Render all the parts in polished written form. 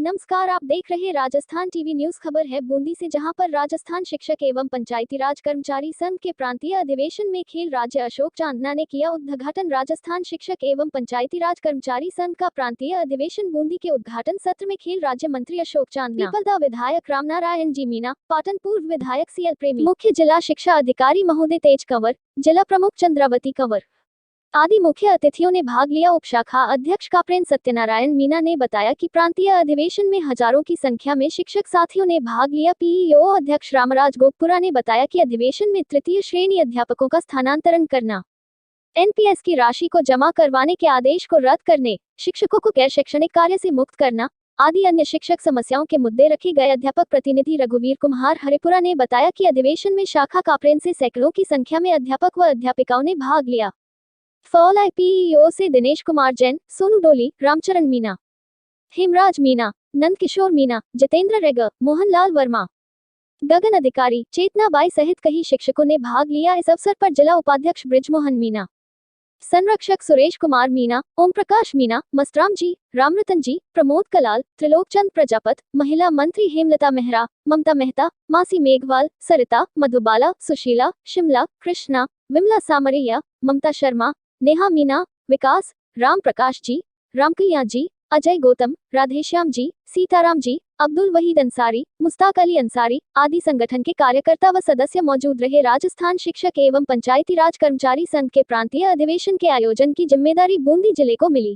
नमस्कार, आप देख रहे राजस्थान टीवी न्यूज। खबर है बूंदी से, जहां पर राजस्थान शिक्षक एवं पंचायती राज कर्मचारी संघ के प्रांतीय अधिवेशन में खेल राज्य अशोक चांदना ने किया उद्घाटन। राजस्थान शिक्षक एवं पंचायती राज कर्मचारी संघ का प्रांतीय अधिवेशन बूंदी के उद्घाटन सत्र में खेल राज्य मंत्री अशोक चांदना, पीपलदा विधायक रामनारायण जी मीणा, पाटन पूर्व विधायक CL प्रेमी, मुख्य जिला शिक्षा अधिकारी महोदय तेज कंवर, जिला प्रमुख चंद्रावती कंवर आदि मुख्य अतिथियों ने भाग लिया। उपशाखा अध्यक्ष काप्रेन सत्यनारायण मीणा ने बताया कि प्रांतीय अधिवेशन में हजारों की संख्या में शिक्षक साथियों ने भाग लिया। PEO अध्यक्ष रामराज गोपुरा ने बताया कि अधिवेशन में तृतीय श्रेणी अध्यापकों का स्थानांतरण करना, NPS की राशि को जमा करवाने के आदेश को रद्द करने, शिक्षकों को गैर शैक्षणिक कार्य से मुक्त करना आदि अन्य शिक्षक समस्याओं के मुद्दे रखे गए। अध्यापक प्रतिनिधि रघुवीर कुमार हरिपुरा ने बताया कि अधिवेशन में शाखा काप्रेन से सैकड़ों की संख्या में अध्यापक व अध्यापिकाओं ने भाग लिया। फॉल PEO से दिनेश कुमार जैन, सोनू डोली, रामचरण मीणा, हेमराज मीणा, नंद किशोर मीणा, जितेंद्र रेगर, मोहनलाल वर्मा, गगन अधिकारी, चेतना बाई सहित कई शिक्षकों ने भाग लिया। इस अवसर पर जिला उपाध्यक्ष ब्रिजमोहन मीणा, संरक्षक सुरेश कुमार मीणा, ओम प्रकाश मीणा, मस्तराम जी, रामरतन जी, प्रमोद कलाल, त्रिलोकचंद प्रजापत, महिला मंत्री हेमलता मेहरा, ममता मेहता, मासी मेघवाल, सरिता, मधुबाला, सुशीला, शिमला, कृष्णा, विमला सामरिया, ममता शर्मा, नेहा मीणा, विकास, राम प्रकाश जी, रामकल्याण जी, अजय गौतम, राधेश्याम जी, सीताराम जी, अब्दुल वहीद अंसारी, मुस्ताक अली अंसारी आदि संगठन के कार्यकर्ता व सदस्य मौजूद रहे। राजस्थान शिक्षक एवं पंचायती राज कर्मचारी संघ के प्रांतीय अधिवेशन के आयोजन की जिम्मेदारी बूंदी जिले को मिली।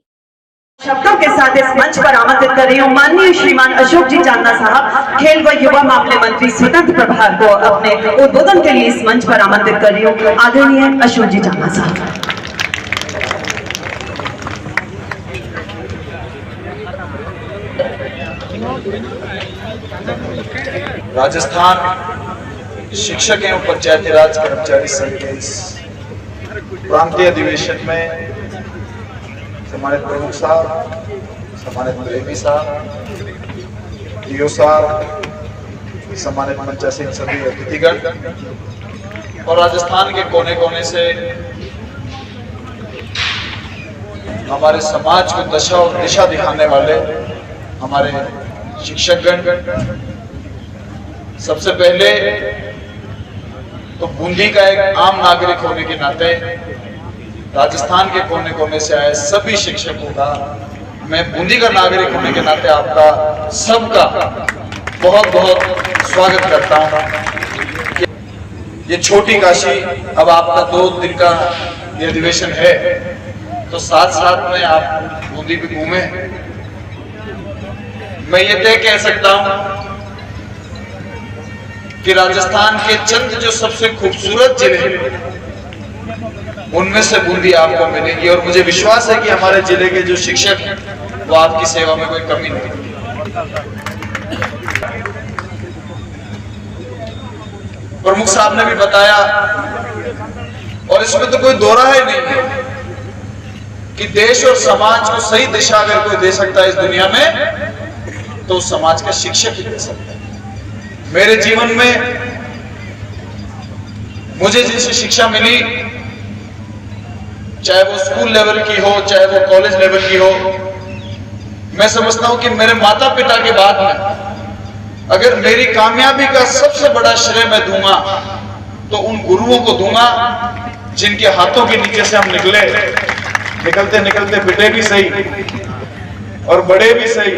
शब्दों के साथ इस मंच पर आमंत्रित कर रही हूँ माननीय श्रीमान अशोक जी चांदना साहब, खेल व युवा मामले मंत्री स्वतंत्र प्रभार को अपने उद्बोधन के लिए इस मंच पर आमंत्रित कर रही हूँ। आदरणीय अशोक जी चांदना साहब। राजस्थान शिक्षक एवं पंचायती राज कर्मचारी संघ के इस प्रांतीय अधिवेशन में सम्मानित प्रमुख साहब, सम्मानित प्रेमी साहब, DO साहब, सम्मानित पंचायत सभी अतिथिगण और राजस्थान के कोने कोने से हमारे समाज को दशा और दिशा दिखाने वाले हमारे शिक्षकगण, सबसे पहले तो बूंदी का एक आम नागरिक होने के नाते राजस्थान के कोने कोने से आए सभी शिक्षकों का, मैं बूंदी का नागरिक होने के नाते आपका सबका बहुत बहुत स्वागत करता हूं। ये छोटी काशी, अब आपका 2 दिन का ये अधिवेशन है, तो साथ साथ में आप बूंदी भी घूमे। मैं ये तय कह सकता हूं कि राजस्थान के चंद जो सबसे खूबसूरत जिले हैं उनमें से बूंदी आपको मिलेगी, और मुझे विश्वास है कि हमारे जिले के जो शिक्षक हैं वो आपकी सेवा में कोई कमी नहीं होगी। प्रमुख साहब ने भी बताया, और इसमें तो कोई दोहरा ही नहीं है कि देश और समाज को सही दिशा अगर कोई दे सकता है इस दुनिया में, तो समाज का शिक्षक ही दे सकता है। मेरे जीवन में मुझे जैसी शिक्षा मिली, चाहे वो स्कूल लेवल की हो, चाहे वो कॉलेज लेवल की हो, मैं समझता हूं कि मेरे माता पिता के बाद में अगर मेरी कामयाबी का सबसे बड़ा श्रेय मैं दूंगा तो उन गुरुओं को दूंगा जिनके हाथों के नीचे से हम निकलते निकलते बिटे भी सही और बड़े भी सही,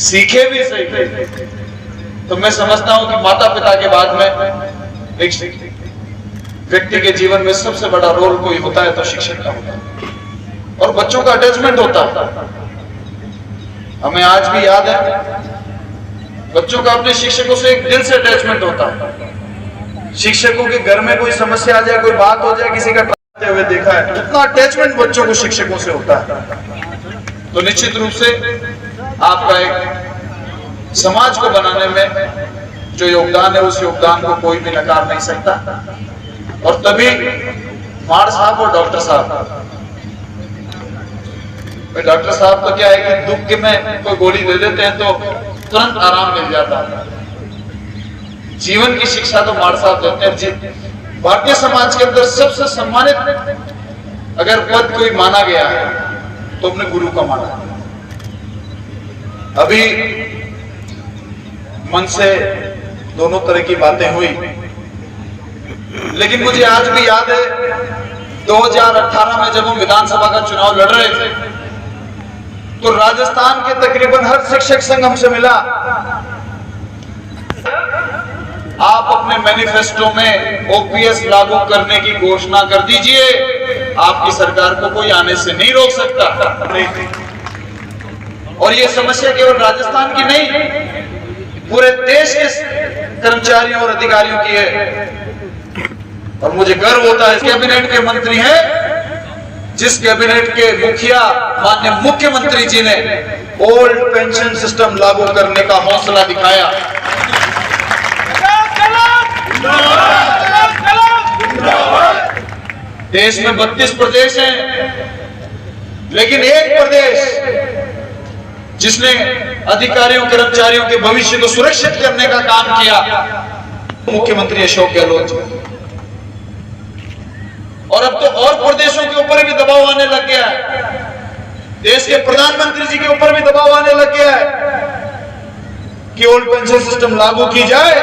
सीखे भी सही। तो मैं समझता हूं कि माता पिता के बाद में एक व्यक्ति के जीवन में सबसे बड़ा रोल कोई होता है तो शिक्षक का होता है, और बच्चों का अटैचमेंट होता है। हमें आज भी याद है, बच्चों का अपने शिक्षकों से एक दिल से अटैचमेंट होता है। शिक्षकों के घर में कोई समस्या आ जाए, कोई बात हो जाए, किसी का हुए देखा है, इतना अटैचमेंट बच्चों को शिक्षकों से होता है। तो निश्चित रूप से आपका एक समाज को बनाने में जो योगदान है, उस योगदान को कोई भी नकार नहीं सकता। और तभी मार साहब और डॉक्टर साहब, डॉक्टर साहब तो क्या है कि दुख में कोई गोली दे देते हैं तो तुरंत आराम मिल जाता है। जीवन की शिक्षा तो मार साहब देते हैं। भारतीय समाज के अंदर सबसे सम्मानित अगर पद कोई माना गया है तो अपने गुरु का माना है। अभी मन से दोनों तरह की बातें हुई, लेकिन मुझे आज भी याद है 2018 में जब हम विधानसभा का चुनाव लड़ रहे थे तो राजस्थान के तकरीबन हर शिक्षक संघ हमसे मिला, आप अपने मैनिफेस्टो में ओपीएस लागू करने की घोषणा कर दीजिए, आपकी सरकार को कोई आने से नहीं रोक सकता। और ये समस्या केवल राजस्थान की नहीं, पूरे देश के कर्मचारियों और अधिकारियों की है। और मुझे गर्व होता है कैबिनेट के मंत्री हैं जिस कैबिनेट के मुखिया माननीय मुख्यमंत्री जी ने ओल्ड पेंशन सिस्टम लागू करने का हौसला दिखाया। देश में 32 प्रदेश हैं, लेकिन एक प्रदेश जिसने अधिकारियों कर्मचारियों के भविष्य को सुरक्षित करने का काम किया, मुख्यमंत्री अशोक गहलोत जी। और अब तो और प्रदेशों के ऊपर भी दबाव आने लग गया है, देश के प्रधानमंत्री जी के ऊपर भी दबाव आने लग गया है कि ओल्ड पेंशन सिस्टम लागू की जाए,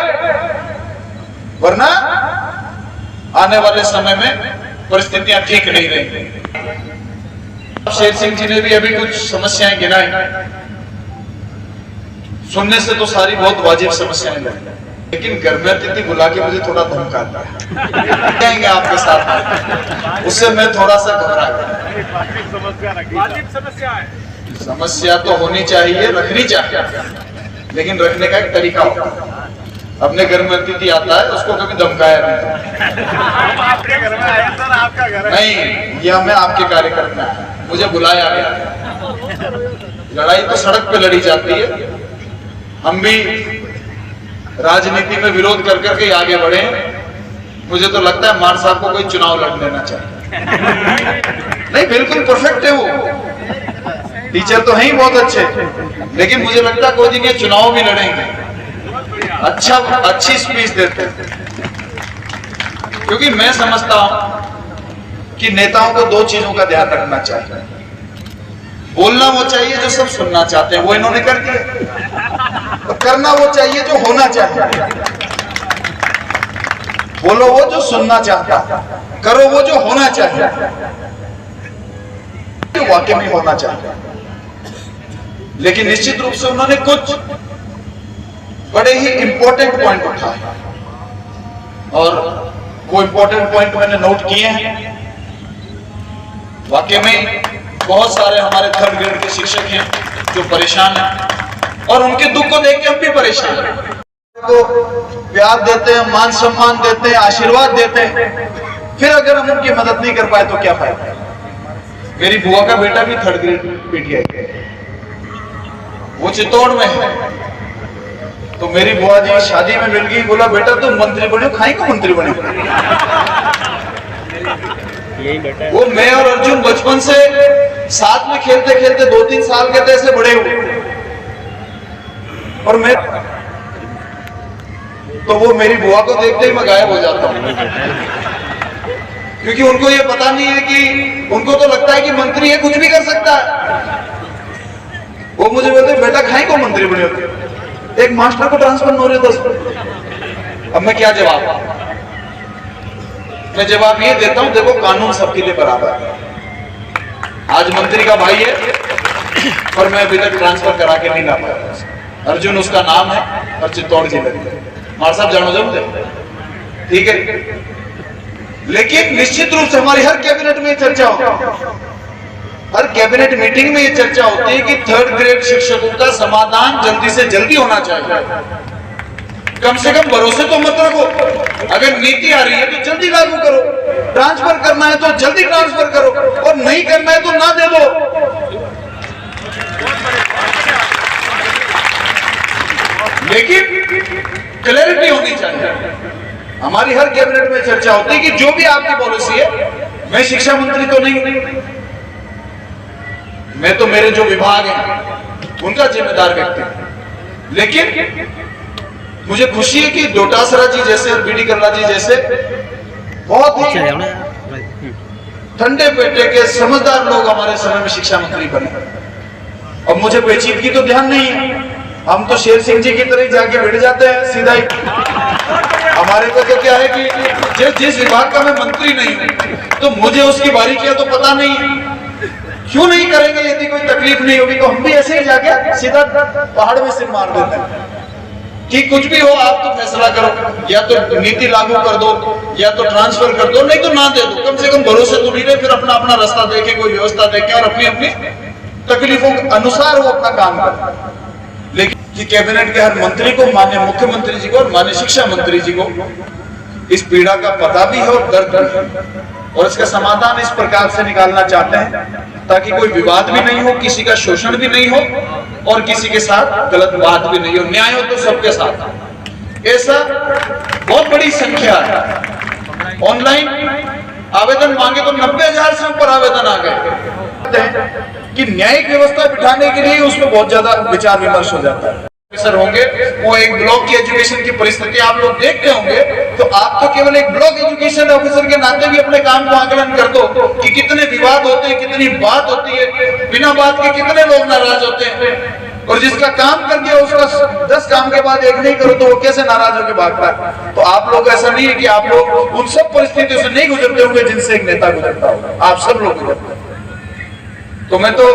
वरना आने वाले समय में परिस्थितियां ठीक नहीं रहेंगी। शेर सिंह जी ने भी अभी कुछ समस्याएं गिनाई, सुनने से तो सारी बहुत वाजिब समस्याएं लगी, लेकिन घर में अतिथि बुला के मुझे थोड़ा धमका दिया कहेंगे आपके साथ, उससे मैं थोड़ा सा घबरा गया। समस्या तो होनी चाहिए, रखनी चाहिए, लेकिन रखने का एक तरीका होता है। अपने घर में अतिथि आता है उसको कभी धमकाया आपके घर में आया सर, आपका घर नहीं, यह मैं आपके कार्यक्रम में मुझे बुलाया गया। लड़ाई तो सड़क पे लड़ी जाती है, हम भी राजनीति में विरोध कर करके आगे बढ़े। मुझे तो लगता है मान साहब को कोई चुनाव लड़ लेना चाहिए। नहीं, बिल्कुल परफेक्ट है वो, टीचर तो हैं ही बहुत अच्छे, लेकिन मुझे लगता है कोई दिन ये चुनाव भी लड़ेंगे, अच्छी स्पीच देते, क्योंकि मैं समझता हूं कि नेताओं को दो चीजों का ध्यान रखना चाहिए। बोलना वो चाहिए जो सब सुनना चाहते हैं, वो इन्होंने कर दिया। तो करना वो चाहिए जो होना चाहिए। बोलो वो जो सुनना चाहता, करो वो जो होना चाहिए, जो वाकई में होना चाहिए। लेकिन निश्चित रूप से उन्होंने कुछ बड़े ही इंपॉर्टेंट पॉइंट उठाए, और वो इंपॉर्टेंट पॉइंट मैंने नोट किए हैं। वाकई में बहुत सारे हमारे थर्ड ग्रेड के शिक्षक हैं जो परेशान हैं, और उनके दुख को देख के हम भी परेशान हैं। को प्यार देते हैं, मान सम्मान देते हैं, आशीर्वाद देते हैं, फिर अगर हम उनकी मदद नहीं कर पाए तो क्या फायदा। मेरी बुआ का बेटा भी थर्ड ग्रेड पीटीआई, वो चित्तौड़ में है, तो मेरी बुआ जी शादी में मिल गई, बोला बेटा तुम मंत्री बने, खाई को मंत्री बने। वो मैं और अर्जुन बचपन से साथ में खेलते खेलते 2-3 साल के थे, ऐसे बड़े हुए, और मैं तो वो मेरी बुआ को देखते ही मैं गायब हो जाता हूँ, क्योंकि उनको ये पता नहीं है कि उनको तो लगता है कि मंत्री है कुछ भी कर सकता है। वो मुझे बोलते बेटा खाई को मंत्री बने होते, एक मास्टर को ट्रांसफर हो रहे 10। अब मैं क्या जवाब, मैं जवाब ये देता हूं देखो कानून सबके लिए बराबर है। आज मंत्री का भाई है पर मैं अभी तक ट्रांसफर करा के नहीं ला पाया। अर्जुन उसका नाम है और चित्तौड़ जिले में मार साहब जानो जब ठीक है। लेकिन निश्चित रूप से हमारी हर कैबिनेट में चर्चा होती, हर कैबिनेट मीटिंग में ये चर्चा होती है कि थर्ड ग्रेड शिक्षकों का समाधान जल्दी से जल्दी होना चाहिए। कम से कम भरोसे तो मत रखो, अगर नीति आ रही है तो जल्दी लागू करो, ट्रांसफर करना है तो जल्दी ट्रांसफर करो, और नहीं करना है तो ना दे दो। लेकिन क्लैरिटी होनी चाहिए। हमारी हर कैबिनेट में चर्चा होती है कि जो भी आपकी पॉलिसी है, मैं शिक्षा मंत्री तो नहीं, मैं तो मेरे जो विभाग हैं उनका जिम्मेदार व्यक्ति हूं। लेकिन मुझे खुशी है कि डोटासरा जी जैसे और बीडी कल्ला जी जैसे बहुत ही ठंडे पेटे के समझदार लोग हमारे समय में शिक्षा मंत्री बने। अब मुझे पेचीदगी तो ध्यान नहीं है, हम तो शेर सिंह जी की तरह जाके बैठ जाते हैं सीधा ही। हमारे को तो क्या है कि जिस विभाग का मैं मंत्री नहीं हूं तो मुझे उसकी बारीकियां तो पता नहीं है। क्यों नहीं करेंगे? यदि कोई तकलीफ नहीं होगी तो हम भी ऐसे ही जाके सीधा पहाड़ में सिर मार देते हैं कि कुछ भी हो आप तो फैसला करो, या तो नीति लागू कर दो या तो ट्रांसफर कर दो, नहीं तो ना दे दो। कम से कम भरोसे तो नहीं रहे, फिर अपना अपना रास्ता देखे, कोई व्यवस्था देखे और अपनी अपनी तकलीफों के अनुसार वो अपना काम करे। लेकिन कि कैबिनेट के हर मंत्री को, माननीय मुख्यमंत्री जी को और माननीय शिक्षा मंत्री जी को इस पीड़ा का पता भी है और दर्द भी है, और इसका समाधान इस प्रकार से निकालना चाहते हैं ताकि कोई विवाद भी नहीं हो, किसी का शोषण भी नहीं हो और किसी के साथ गलत बात भी नहीं हो, न्याय हो तो सबके साथ। ऐसा बहुत बड़ी संख्या है। ऑनलाइन आवेदन मांगे तो 90,000 से ऊपर आवेदन आ गए कि न्यायिक व्यवस्था बिठाने के लिए उसमें बहुत ज्यादा विचार विमर्श हो जाता है। ऑफिसर होंगे, वो एक ब्लॉक की एजुकेशन की परिस्थिति आप लोग देखते होंगे, तो आप तो केवल एक ब्लॉक एजुकेशन ऑफिसर के नाते भी अपने काम को आकलन कर दो कि कितने विवाद होते हैं, कितनी बात होती है, बिना बात के कितने लोग नाराज होते हैं, और जिसका काम कर दिया उसका 10 काम के बाद एक नहीं करो तो वो कैसे नाराज होकर भागता है। तो आप लोग, ऐसा नहीं है कि आप लोग उन सब परिस्थितियों से नहीं गुजरते होंगे जिनसे एक नेता गुजरता हो, आप सब लोग गुजरते हैं। तो मैं तो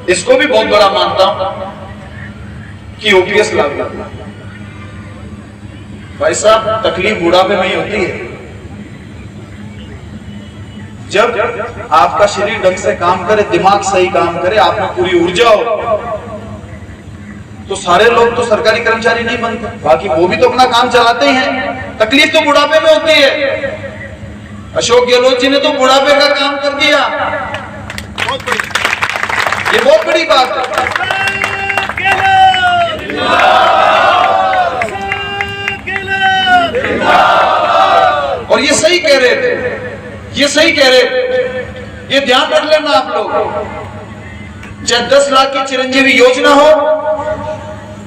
इसको भी बहुत बड़ा मानता हूं कि ओपीएस लागू। भाई साहब, तकलीफ बुढ़ापे में ही होती है। जब आपका शरीर ढंग से काम करे, दिमाग सही काम करे, आप में पूरी ऊर्जा हो, तो सारे लोग तो सरकारी कर्मचारी नहीं बनते, बाकी वो भी तो अपना काम चलाते ही हैं। तकलीफ तो बुढ़ापे में होती है। अशोक गहलोत जी ने तो बुढ़ापे का काम कर दिया, ये बहुत बड़ी बात है। और ये सही कह रहे थे, ये सही कह रहे थे, ये ध्यान रख लेना आप लोग। चाहे 10 लाख की चिरंजीवी योजना हो,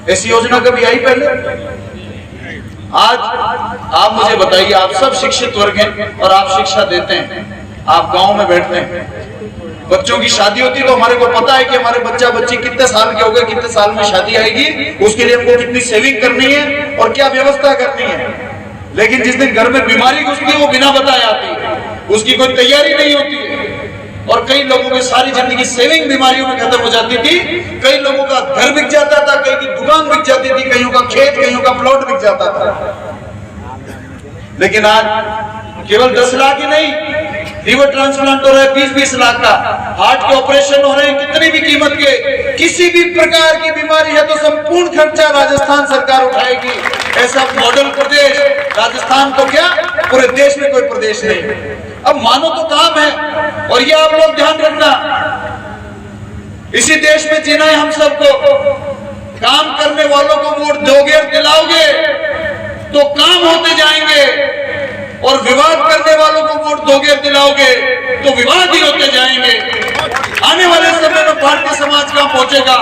ऐसी योजना कभी आई पहले? आज आप मुझे बताइए, आप सब शिक्षित वर्ग हैं और आप शिक्षा देते हैं, आप गांव में बैठते हैं, बच्चों की शादी होती है तो हमारे को पता है कि हमारे बच्चा बच्ची कितने साल के हो गए, कितने साल में शादी आएगी, उसके लिए हमको कितनी सेविंग करनी है और क्या व्यवस्था करनी है। लेकिन जिस दिन घर में बीमारी घुसती है वो बिना बताए आती है, उसकी कोई तैयारी नहीं होती है, और कई लोगों की सारी जिंदगी सेविंग बीमारियों में खत्म हो जाती थी। कई लोगों का घर बिक जाता था, कई की दुकान बिक जाती थी, कईयों का खेत, कईयों का प्लॉट बिक जाता था। लेकिन आज केवल 10 लाख ही नहीं, लीवर ट्रांसप्लांट हो रहा है 20-20 लाख का, हार्ट के ऑपरेशन हो रहे हैं कितनी भी कीमत के, किसी भी प्रकार की बीमारी है तो संपूर्ण खर्चा राजस्थान सरकार उठाएगी। ऐसा मॉडल प्रदेश राजस्थान तो क्या पूरे देश में कोई प्रदेश नहीं। अब मानो तो काम है, और ये आप लोग ध्यान रखना, इसी देश में जीना है हम सबको। काम करने वालों को वोट दोगे और दिलाओगे तो काम होते जाएंगे, और विवाद करने वालों को वोट दोगे और दिलाओगे तो विवाद ही होते जाएंगे। आने वाले समय में भारतीय समाज कहां पहुंचेगा,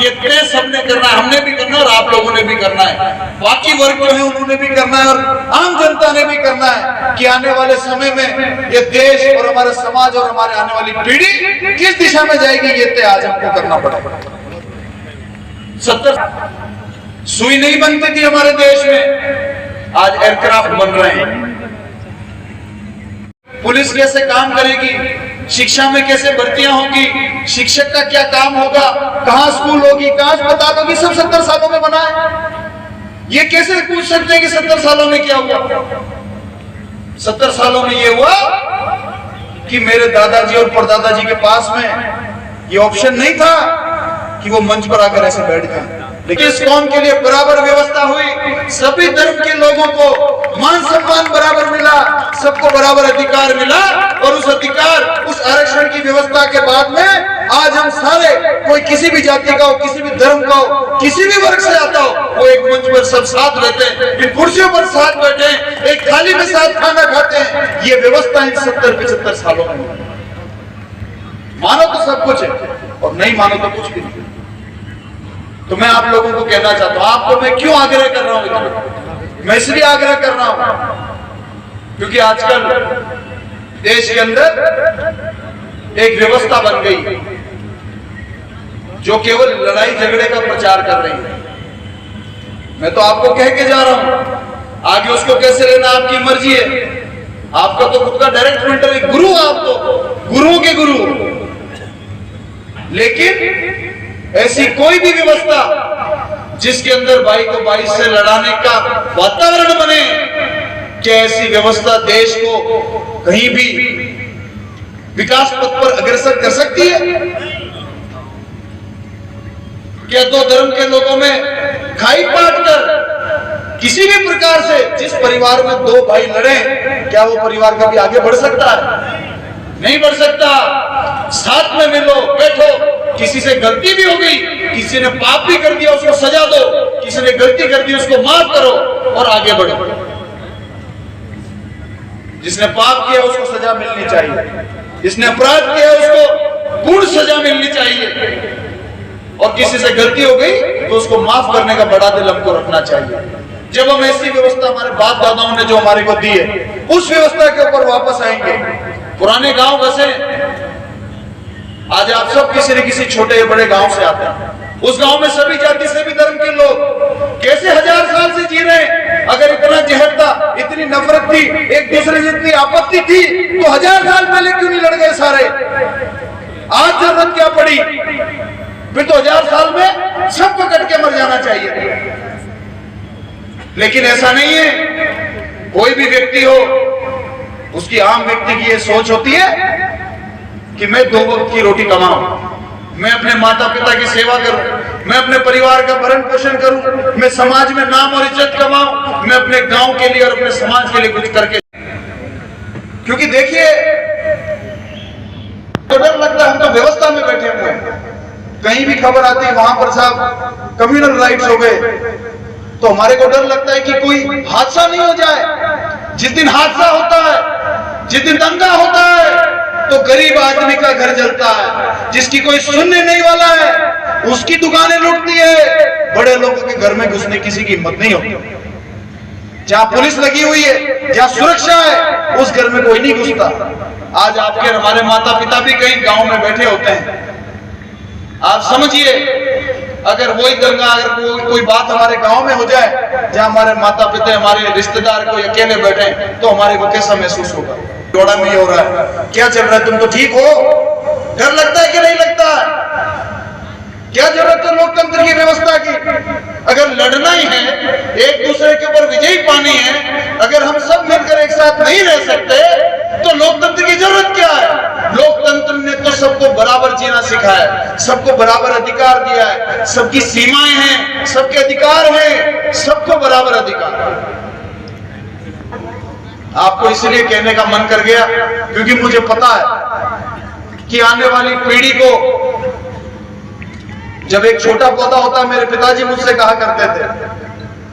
ये तय सबने करना है, हमने भी करना है और आप लोगों ने भी करना है, बाकी वर्ग जो है उन्होंने भी करना है और आम जनता ने भी करना है कि आने वाले समय में ये देश और हमारा समाज और हमारे आने वाली पीढ़ी किस दिशा में जाएगी, ये तय आज हमको करना पड़ेगा। 70 सुई नहीं बनती थी हमारे देश में, आज एयरक्राफ्ट बन रहे हैं। पुलिस कैसे काम करेगी, शिक्षा में कैसे भर्तियां होगी, शिक्षक का क्या काम होगा, कहां स्कूल होगी, कहां अस्पताल होगी, सब 70 सालों में बना है। ये कैसे पूछ सकते हैं कि 70 सालों में क्या हुआ? 70 सालों में ये हुआ कि मेरे दादाजी और परदादाजी के पास में ये ऑप्शन नहीं था कि वो मंच पर आकर ऐसे बैठ जाए। लेकिन इस कौम के लिए बराबर व्यवस्था हुई, सभी धर्म के लोगों को मान सम्मान बराबर मिला, सबको बराबर अधिकार मिला, और उस अधिकार, उस आरक्षण की व्यवस्था के बाद में आज हम सारे, कोई किसी भी जाति का हो, किसी भी धर्म का हो, किसी भी वर्ग से आता हो, वो एक मंच पर सब साथ रहते हैं, इन कुर्सियों पर साथ बैठे हैं, एक थाली में साथ खाना खाते हैं। ये व्यवस्था इन 70-75 सालों में, मानो तो सब कुछ है और नहीं मानो तो कुछ भी नहीं। तो मैं आप लोगों को कहना चाहता हूं, आपको मैं क्यों आग्रह कर रहा हूं इतना? मैं इसलिए आग्रह कर रहा हूं क्योंकि आजकल देश के अंदर एक व्यवस्था बन गई जो केवल लड़ाई झगड़े का प्रचार कर रही है। मैं तो आपको कह के जा रहा हूं, आगे उसको कैसे लेना आपकी मर्जी है। आपका तो खुद का डायरेक्ट मेंटर है, गुरु आप तो गुरुओं के गुरु। लेकिन ऐसी कोई भी व्यवस्था जिसके अंदर भाई को भाई से लड़ाने का वातावरण बने, क्या ऐसी व्यवस्था देश को कहीं भी विकास पथ पर अग्रसर कर सकती है? क्या दो धर्म के लोगों में खाई बांट कर किसी भी प्रकार से जिस परिवार में दो भाई लड़े, क्या वो परिवार कभी आगे बढ़ सकता है? नहीं बढ़ सकता। साथ में मिलो, बैठो, किसी से गलती भी हो गई, किसी ने पाप भी कर दिया उसको सजा दो, किसी ने गलती कर दी उसको माफ करो और आगे बढ़ो। जिसने पाप किया उसको सजा मिलनी चाहिए, जिसने अपराध किया उसको पूर्ण सजा मिलनी चाहिए, और किसी से गलती हो गई तो उसको माफ करने का बड़ा दिल हमको रखना चाहिए। जब हम ऐसी व्यवस्था हमारे बाप दादाओं ने जो हमारे को दी है, उस व्यवस्था के ऊपर वापस आएंगे। पुराने गांव बसे, आज आप सब किसी न किसी छोटे या बड़े गांव से आते हैं। उस गांव में सभी जाति सभी धर्म के लोग कैसे 1000 साल से जी रहे हैं। अगर इतना जहर था, इतनी नफरत थी, एक दूसरे से इतनी आपत्ति थी, तो 1000 साल पहले क्यों नहीं लड़ गए सारे? आज जरूरत क्या पड़ी? फिर तो 1000 साल में सबको कट के मर जाना चाहिए। लेकिन ऐसा नहीं है। कोई भी व्यक्ति हो, उसकी आम व्यक्ति की ये सोच होती है कि मैं 2 वक्त की रोटी कमाऊं, मैं अपने माता पिता की सेवा करूं, मैं अपने परिवार का भरण पोषण करूं, मैं समाज में नाम और इज्जत कमाऊं, मैं अपने गांव के लिए और अपने समाज के लिए कुछ करके। क्योंकि देखिए, तो डर लगता है, हम तो व्यवस्था में बैठे हुए हैं। कहीं भी खबर आती है वहां पर साहब कम्युनल राइट्स हो गए, तो हमारे को डर लगता है कि कोई हादसा नहीं हो जाए। जिस दिन हादसा होता है, जिस दिन दंगा होता है, तो गरीब आदमी का घर जलता है, जिसकी कोई सुनने नहीं वाला है उसकी दुकानें लूटती है, बड़े लोगों के घर में घुसने किसी की हिम्मत नहीं होती। जहां पुलिस लगी हुई है, जहां सुरक्षा है, उस घर में कोई नहीं घुसता। आज आपके हमारे माता पिता भी कहीं गांव में बैठे होते हैं। आप समझिए, अगर वही दंगा, अगर कोई बात हमारे गांव में हो जाए जहां हमारे माता पिता हमारे रिश्तेदार कोई अकेले बैठे, तो हमारे को कैसा महसूस होगा? जोड़ा में हो रहा है, क्या चल रहा है, तुम तो ठीक हो? डर लगता है कि नहीं लगता? क्या जरूरत है लोकतंत्र की व्यवस्था की? अगर लड़ना ही है, एक दूसरे के ऊपर विजयी पानी है, अगर हम सब मिलकर एक साथ नहीं रह सकते, तो लोकतंत्र की जरूरत क्या है? लोकतंत्र ने तो सबको बराबर जीना सिखाया, सबको बराबर अधिकार दिया है, सबकी सीमाएं हैं, सबके अधिकार हैं, सबको बराबर अधिकार। आपको इसलिए कहने का मन कर गया क्योंकि मुझे पता है कि आने वाली पीढ़ी को, जब एक छोटा पौधा होता है, मेरे पिताजी मुझसे कहा करते थे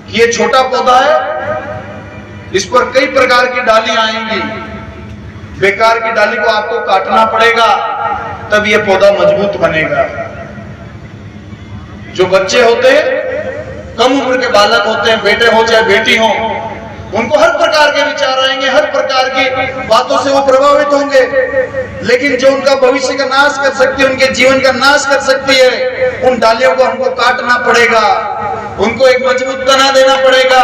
कि ये छोटा पौधा है, इस पर कई प्रकार की डालियां आएंगी, बेकार की डाली को आपको काटना पड़ेगा, तब ये पौधा मजबूत बनेगा। जो बच्चे होते हैं, कम उम्र के बालक होते हैं, बेटे हो चाहे बेटी हो, उनको हर प्रकार के विचार आएंगे, हर प्रकार की बातों से वो प्रभावित होंगे, लेकिन जो उनका भविष्य का नाश कर सकती है, उनके जीवन का नाश कर सकती है, उन डालियों को हमको काटना पड़ेगा, उनको एक मजबूत बना देना पड़ेगा,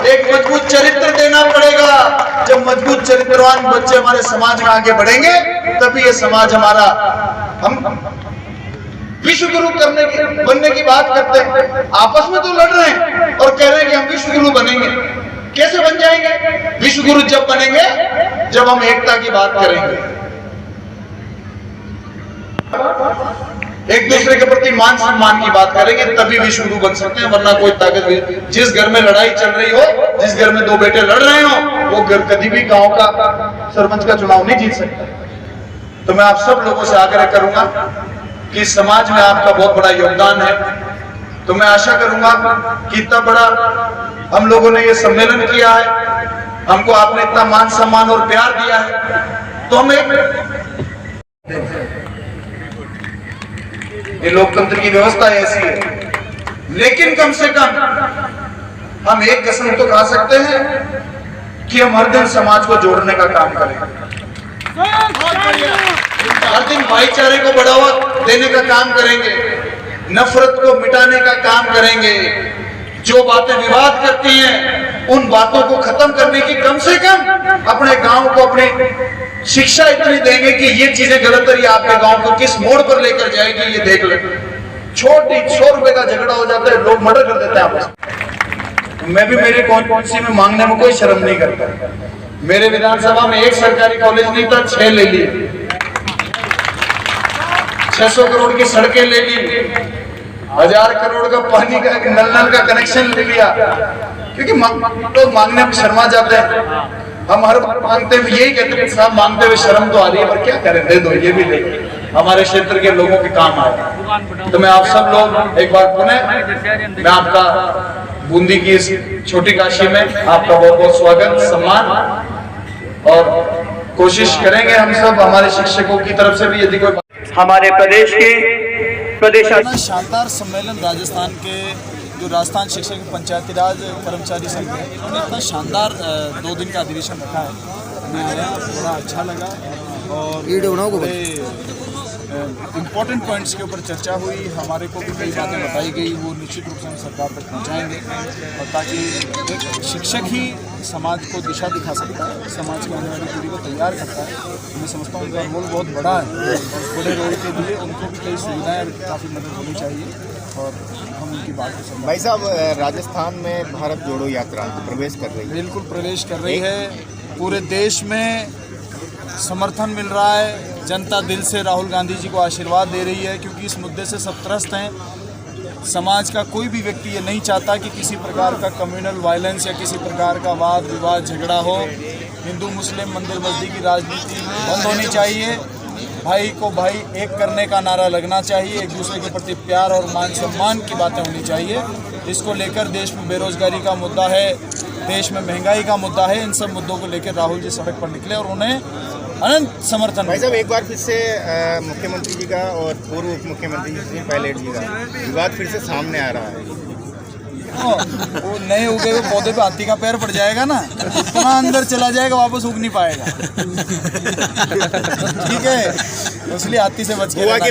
एक मजबूत चरित्र देना पड़ेगा। जब मजबूत चरित्रवान बच्चे हमारे समाज में आगे बढ़ेंगे, तभी ये समाज हमारा, हम विश्व गुरु बनने की बात करते हैं, आपस में तो लड़ रहे हैं और कह रहे हैं कि हम विश्व गुरु बनेंगे। कैसे बन जाएंगे विश्व गुरु? जब बनेंगे जब हम एकता की बात करेंगे, एक दूसरे के प्रति मान सम्मान की बात करेंगे, तभी विश्व गुरु बन सकते हैं। वरना कोई ताकत, जिस घर में लड़ाई चल रही हो, जिस घर में 2 बेटे लड़ रहे हो, वो घर कभी भी गांव का सरपंच का चुनाव नहीं जीत सकता। तो मैं आप सब लोगों से आग्रह करूंगा कि समाज में आपका बहुत बड़ा योगदान है। तो मैं आशा करूंगा कि इतना बड़ा हम लोगों ने ये सम्मेलन किया है, हमको आपने इतना मान सम्मान और प्यार दिया है, तो हम ये लोकतंत्र की व्यवस्था ऐसी है। लेकिन कम से कम हम एक कसम तो खा सकते हैं कि हम हर दिन समाज को जोड़ने का काम करेंगे, हर दिन भाईचारे को बढ़ावा देने का काम करेंगे, नफरत को मिटाने का काम करेंगे। जो बातें विवाद करती हैं उन बातों को खत्म करने की कम से कम अपने गांव को अपनी शिक्षा इतनी देंगे कि ये चीजें गलत है, ये आपके गांव को किस मोड़ पर लेकर जाएगी ये देख ले। छोटी 100 रुपए का झगड़ा हो जाता है, लोग मर्डर कर देते हैं आपस में। मैं भी मेरे कॉन्स्टिट्यूंसी में मांगने में कोई शर्म नहीं करता। मेरे विधानसभा में एक सरकारी कॉलेज नहीं था, 6 ले लिए। 600 करोड़ की सड़कें ले ली, 1000 करोड़ का पानी का नल का कनेक्शन ले लिया, क्योंकि लोग मांगने में शर्मा जाते हैं। हम हर बार मांगते हुए यही कहते हैं साहब मांगते हुए शर्म तो आ रही है, पर क्या करें, दे दो, ये भी ले हमारे क्षेत्र के लोगों के काम आए। तो मैं आप सब लोग एक बार पुनः मैं आपका बूंदी की इस छोटी काशी में आपका बहुत बहुत स्वागत सम्मान, और कोशिश करेंगे हम सब हमारे शिक्षकों की तरफ से भी यदि कोई हमारे प्रदेश के प्रदेश इतना शानदार सम्मेलन राजस्थान के जो राजस्थान शिक्षक पंचायती राज कर्मचारी संघ है, इन्होंने इतना शानदार 2 दिन का अधिवेशन रखा है। मैं आया, बड़ा अच्छा लगा और इम्पोर्टेंट पॉइंट्स के ऊपर चर्चा हुई। हमारे को भी कई बातें बताई गई, वो निश्चित रूप से हम सरकार तक पहुंचाएंगे, और ताकि एक शिक्षक ही समाज को दिशा दिखा सकता है, समाज की आने वाली पीढ़ी को तैयार करता है। मैं समझता हूँ उनका रोल बहुत बड़ा है, और बड़े रोल के लिए उनको भी कई सुविधाएँ काफ़ी मदद होनी चाहिए, और हम उनकी बात को समझ। भाई साहब, राजस्थान में भारत जोड़ो यात्रा प्रवेश कर रही है। बिल्कुल प्रवेश कर रही है, पूरे देश में समर्थन मिल रहा है। जनता दिल से राहुल गांधी जी को आशीर्वाद दे रही है, क्योंकि इस मुद्दे से सब त्रस्त हैं। समाज का कोई भी व्यक्ति ये नहीं चाहता कि किसी प्रकार का कम्युनल वायलेंस या किसी प्रकार का वाद विवाद झगड़ा हो। हिंदू मुस्लिम मंदिर मस्जिद की राजनीति बंद होनी चाहिए। भाई को भाई एक करने का नारा लगना चाहिए, एक दूसरे के प्रति प्यार और मान सम्मान की बातें होनी चाहिए। इसको लेकर देश में बेरोजगारी का मुद्दा है, देश में महंगाई का मुद्दा है, इन सब मुद्दों को लेकर राहुल जी सड़क पर निकले और उन्हें अनंत समर्थन। भाई साहब, एक बार फिर से मुख्यमंत्री जी का और पूर्व उप मुख्यमंत्री जी पायलट जी का विवाद फिर से सामने आ रहा है। वो नए उगे हुए पौधे पे हाथी का पैर पड़ जाएगा ना, इतना अंदर चला जाएगा, वापस उग नहीं पाएगा। ठीक है, इसलिए हाथी से बच के